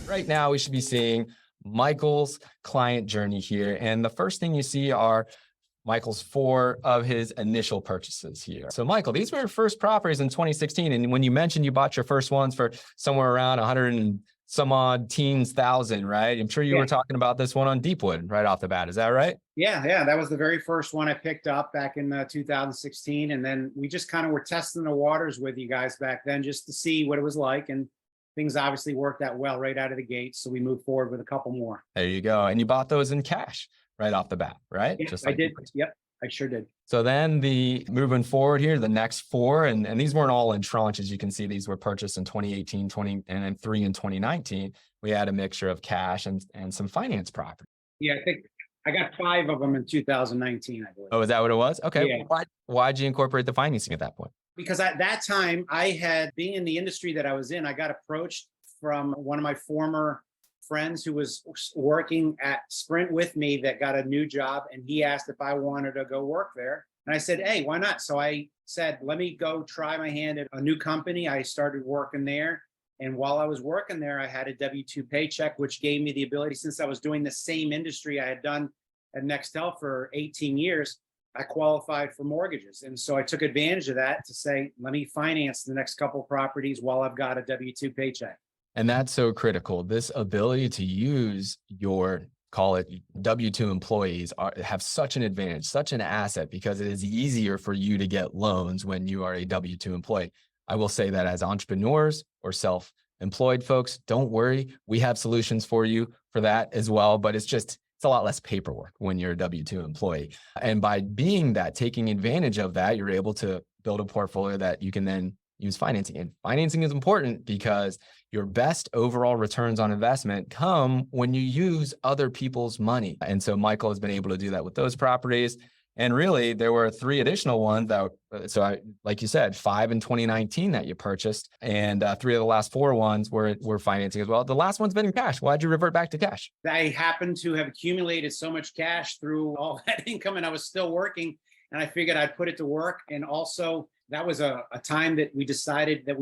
Right now, we should be seeing Michael's client journey here. And the first thing you see are Michael's four of his initial purchases here. So Michael, these were your first properties in 2016. And when you mentioned you bought your first ones for somewhere around 100 and some odd teens thousand, right? I'm sure you Yeah, were talking about this one on Deepwood right off the bat. Is that right? yeah. That was the very first one I picked up back in 2016, and then we just kind of were testing the waters with you guys back then just to see what it was like, and things obviously worked out well right out of the gate. So we moved forward with a couple more. There you go. And you bought those in cash right off the bat, right? Yeah, Just I like you did. Yep, I sure did. So then the moving forward here, the next four, and these weren't all in tranches. You can see these were purchased in 2018, 20, and then three in 2019. We had a mixture of cash and some finance property. Yeah, I think I got five of them in 2019, I believe. Oh, is that what it was? Okay. Yeah. Why'd you incorporate the financing at that point? Because at that time I had, being in the industry that I was in, I got approached from one of my former friends who was working at Sprint with me that got a new job, and he asked if I wanted to go work there. And I said, hey, why not? So I said, let me go try my hand at a new company. I started working there. And while I was working there, I had a W-2 paycheck, which gave me the ability, since I was doing the same industry I had done at Nextel for 18 years, I qualified for mortgages. And so I took advantage of that to say, let me finance the next couple of properties while I've got a W-2 paycheck. And that's so critical. This ability to use your, call it W-2 employees have such an advantage, such an asset, because it is easier for you to get loans when you are a W-2 employee. I will say that as entrepreneurs or self-employed folks, don't worry. We have solutions for you for that as well, but it's a lot less paperwork when you're a W-2 employee. And by being that, taking advantage of that, you're able to build a portfolio that you can then use financing. And financing is important because your best overall returns on investment come when you use other people's money. And so Michael has been able to do that with those properties. And really, there were three additional ones that, like you said, 5 in 2019 that you purchased, and three of the last four ones were financing as well. The last one's been in cash. Why'd you revert back to cash? I happened to have accumulated so much cash through all that income, and I was still working, and I figured I'd put it to work. And also, that was a time that we decided that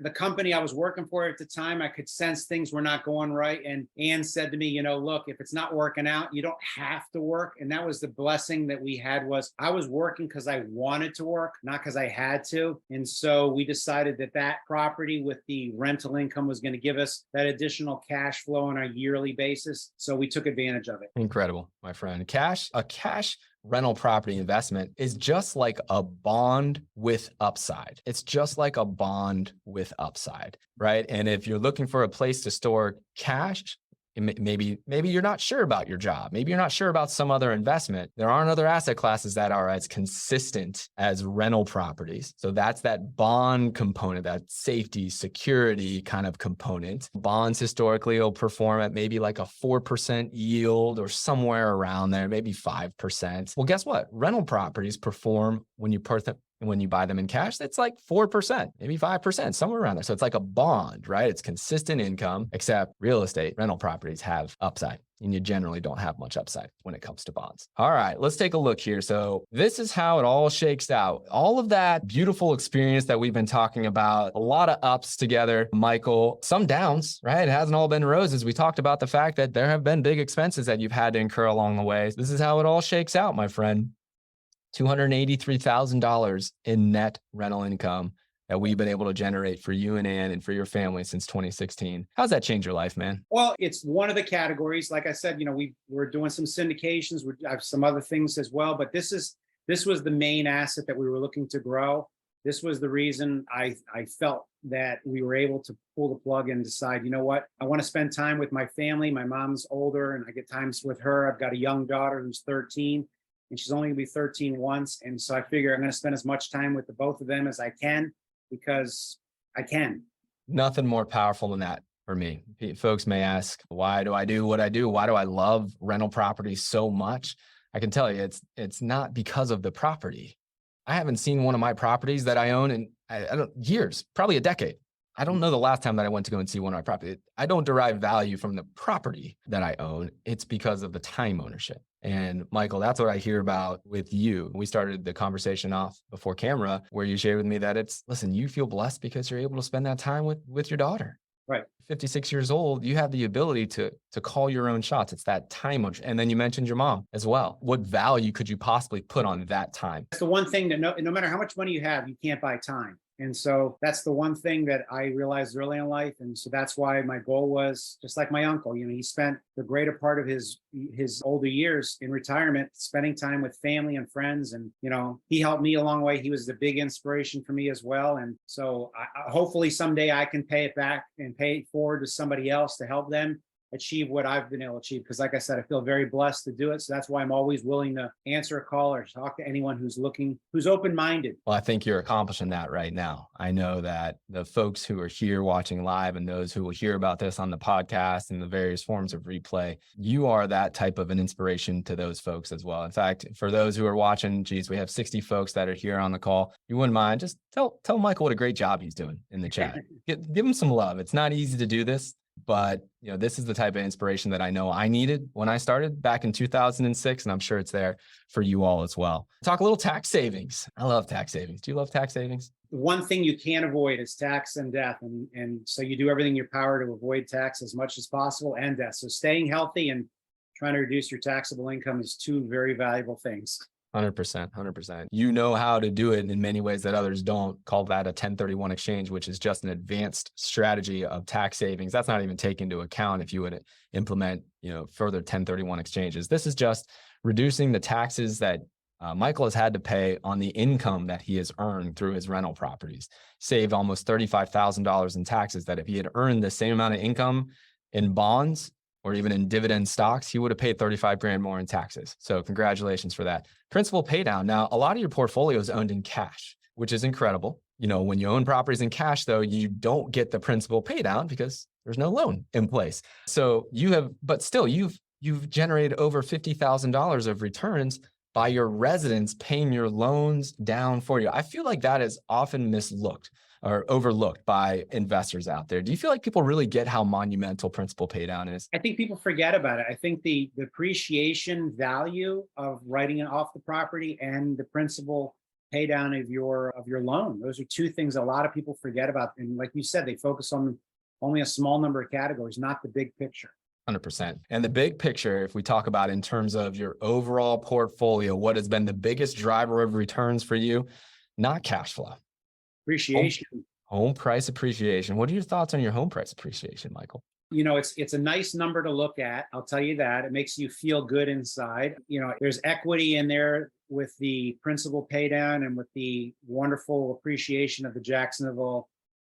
the company I was working for at the time, I could sense things were not going right. And Ann said to me, look, if it's not working out, you don't have to work. And that was the blessing that we had, was I was working because I wanted to work, not because I had to. And so we decided that property with the rental income was going to give us that additional cash flow on a yearly basis. So we took advantage of it. Incredible, my friend. A cash rental property investment is just like a bond with upside. It's just like a bond with upside, right? And if you're looking for a place to store cash, maybe you're not sure about your job. Maybe you're not sure about some other investment. There aren't other asset classes that are as consistent as rental properties. So that's that bond component, that safety, security kind of component. Bonds historically will perform at maybe like a 4% yield or somewhere around there, maybe 5%. Well, guess what? Rental properties perform when you buy them in cash, it's like 4%, maybe 5%, somewhere around there. So it's like a bond, right? It's consistent income, except real estate, rental properties have upside, and you generally don't have much upside when it comes to bonds. All right, let's take a look here. So this is how it all shakes out. All of that beautiful experience that we've been talking about, a lot of ups together, Michael, some downs, right? It hasn't all been roses. We talked about the fact that there have been big expenses that you've had to incur along the way. This is how it all shakes out, my friend. $283,000 in net rental income that we've been able to generate for you and Ann and for your family since 2016. How's that change your life, man? Well, it's one of the categories. Like I said, we're doing some syndications. We have some other things as well, but this was the main asset that we were looking to grow. This was the reason I felt that we were able to pull the plug and decide, you know what, I want to spend time with my family. My mom's older and I get times with her. I've got a young daughter who's 13. And she's only gonna be 13 once. And so I figure I'm gonna spend as much time with the both of them as I can, because I can. Nothing more powerful than that for me. Folks may ask, why do I do what I do? Why do I love rental properties so much? I can tell you, it's not because of the property. I haven't seen one of my properties that I own in years, probably a decade. I don't know the last time that I went to go and see one of my property. I don't derive value from the property that I own. It's because of the time ownership. And Michael, that's what I hear about with you. We started the conversation off before camera where you shared with me that listen, you feel blessed because you're able to spend that time with your daughter. Right. 56 years old, you have the ability to call your own shots. It's that time. And then you mentioned your mom as well. What value could you possibly put on that time? That's the one thing that no matter how much money you have, you can't buy time. And so that's the one thing that I realized early in life. And so that's why my goal was just like my uncle. He spent the greater part of his older years in retirement, spending time with family and friends. And, he helped me along the way. He was a big inspiration for me as well. And so hopefully someday I can pay it back and pay it forward to somebody else to help them achieve what I've been able to achieve. Because like I said, I feel very blessed to do it. So that's why I'm always willing to answer a call or talk to anyone who's open-minded. Well, I think you're accomplishing that right now. I know that the folks who are here watching live and those who will hear about this on the podcast and the various forms of replay, you are that type of an inspiration to those folks as well. In fact, for those who are watching, geez, we have 60 folks that are here on the call. You wouldn't mind, just tell Michael what a great job he's doing in the chat. Give him some love. It's not easy to do this. But this is the type of inspiration that I know I needed when I started back in 2006, and I'm sure it's there for you all as well. Talk a little tax savings. I love tax savings. Do you love tax savings? One thing you can't avoid is tax and death, and so you do everything in your power to avoid tax as much as possible and death. So staying healthy and trying to reduce your taxable income is two very valuable things. 100%, 100%. You know how to do it in many ways that others don't. Call that a 1031 exchange, which is just an advanced strategy of tax savings. That's not even taken into account if you would implement, further 1031 exchanges. This is just reducing the taxes that Michael has had to pay on the income that he has earned through his rental properties. Saved almost $35,000 in taxes that if he had earned the same amount of income in bonds or even in dividend stocks, he would have paid 35 grand more in taxes. So congratulations for that. Principal pay down. Now, a lot of your portfolio is owned in cash, which is incredible. When you own properties in cash, though, you don't get the principal pay down because there's no loan in place. So you've generated over $50,000 of returns by your residents paying your loans down for you. I feel like that is often mislooked or overlooked by investors out there. Do you feel like people really get how monumental principal pay down is? I think people forget about it. I think the appreciation value of writing it off the property and the principal pay down of your loan, those are two things a lot of people forget about. And like you said, they focus on only a small number of categories, not the big picture. 100%. And the big picture, if we talk about in terms of your overall portfolio, what has been the biggest driver of returns for you? Not cash flow. Appreciation. Home price appreciation. What are your thoughts on your home price appreciation, Michael? It's a nice number to look at. I'll tell you that. It makes you feel good inside. There's equity in there with the principal pay down and with the wonderful appreciation of the Jacksonville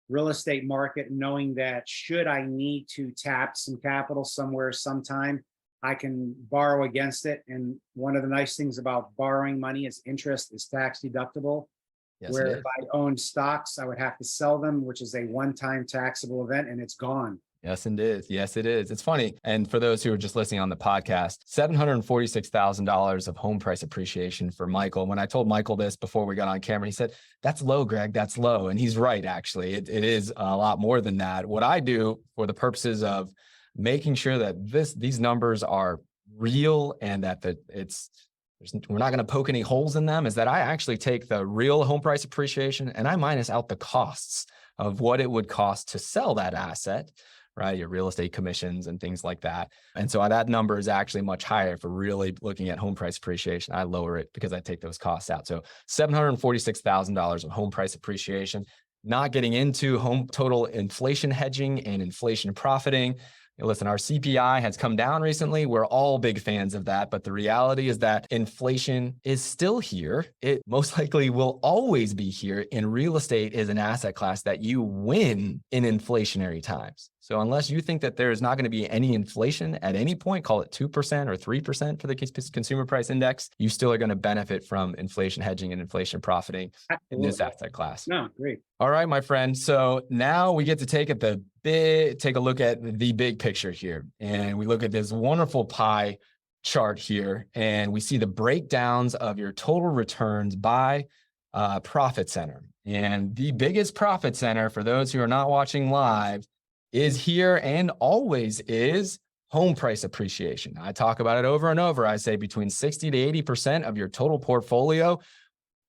real estate market, knowing that should I need to tap some capital somewhere sometime, I can borrow against it. And one of the nice things about borrowing money is interest is tax deductible. Yes, where if I owned stocks, I would have to sell them, which is a one-time taxable event, and it's gone. Yes, it is. Yes, it is. It's funny. And for those who are just listening on the podcast, $746,000 of home price appreciation for Michael. When I told Michael this before we got on camera, he said, "That's low, Greg. That's low." And he's right, actually. It is a lot more than that. What I do for the purposes of making sure that these numbers are real and that we're not going to poke any holes in them is that I actually take the real home price appreciation and I minus out the costs of what it would cost to sell that asset, right? Your real estate commissions and things like that. And so that number is actually much higher for really looking at home price appreciation. I lower it because I take those costs out. So $746,000 of home price appreciation, not getting into home total inflation hedging and inflation profiting. Listen, our CPI has come down recently. We're all big fans of that. But the reality is that inflation is still here. It most likely will always be here. And real estate is an asset class that you win in inflationary times. So unless you think that there is not going to be any inflation at any point, call it 2% or 3% for the consumer price index, you still are going to benefit from inflation hedging and inflation profiting in this asset class. No, great. All right, my friend. So now we get to take a look at the big picture here. And we look at this wonderful pie chart here, and we see the breakdowns of your total returns by profit center. And the biggest profit center, for those who are not watching live, is here and always is home price appreciation. I talk about it over and over. I say between 60 to 80% of your total portfolio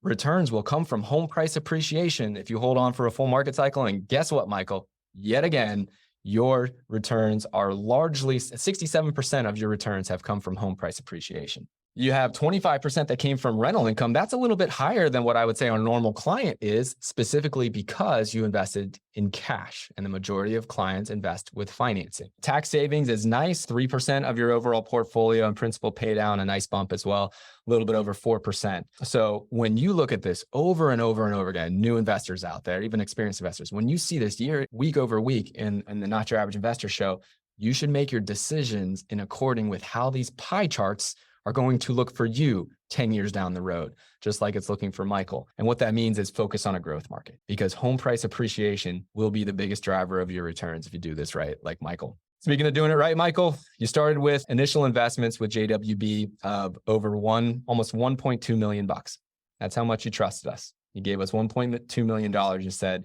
returns will come from home price appreciation if you hold on for a full market cycle. And guess what, Michael? Yet again, your returns are largely 67% of your returns have come from home price appreciation. You have 25% that came from rental income. That's a little bit higher than what I would say our normal client is, specifically because you invested in cash, and the majority of clients invest with financing. Tax savings is nice, 3% of your overall portfolio, and principal pay down, a nice bump as well, a little bit over 4%. So when you look at this over and over and over again, new investors out there, even experienced investors, when you see this week over week in the Not Your Average Investor show, you should make your decisions in according with how these pie charts are going to look for you 10 years down the road, just like it's looking for Michael. And what that means is focus on a growth market, because home price appreciation will be the biggest driver of your returns if you do this right, like Michael. Speaking of doing it right, Michael, you started with initial investments with JWB of over almost $1.2 million. That's how much you trusted us. You gave us $1.2 million. You said,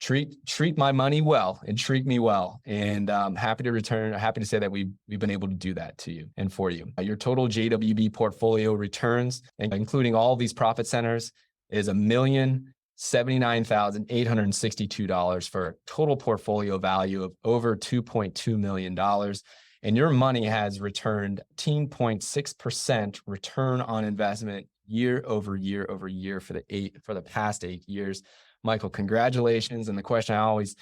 treat my money well and treat me well. And I'm happy to say that we've been able to do that to you and for you. Your total JWB portfolio returns, including all these profit centers, is $1,079,862 for a total portfolio value of over $2.2 million. And your money has returned 18.6% return on investment year over year over year for the past 8 years. Michael, congratulations. And the question I always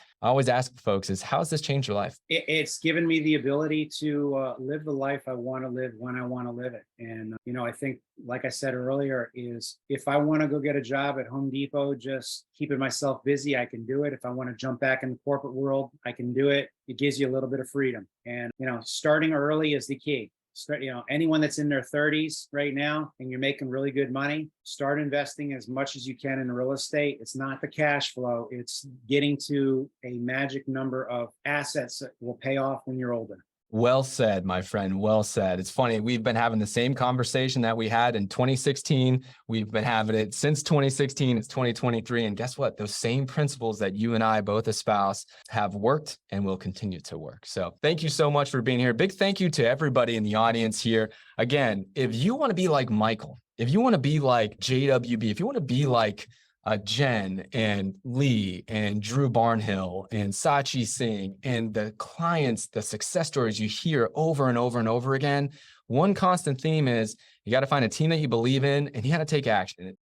ask folks is, how has this changed your life? It's given me the ability to live the life I want to live when I want to live it. And, I think, like I said earlier, is if I want to go get a job at Home Depot, just keeping myself busy, I can do it. If I want to jump back in the corporate world, I can do it. It gives you a little bit of freedom. And, starting early is the key. Anyone that's in their 30s right now and you're making really good money, start investing as much as you can in real estate. It's not the cash flow. It's getting to a magic number of assets that will pay off when you're older. Well said, my friend. Well said. It's funny. We've been having the same conversation that we had in 2016. We've been having it since 2016. It's 2023. And guess what? Those same principles that you and I both espouse have worked and will continue to work. So thank you so much for being here. Big thank you to everybody in the audience here. Again, if you want to be like Michael, if you want to be like JWB, if you want to be like Jen and Lee and Drew Barnhill and Sachi Singh and the clients, the success stories you hear over and over and over again, one constant theme is you got to find a team that you believe in and you got to take action.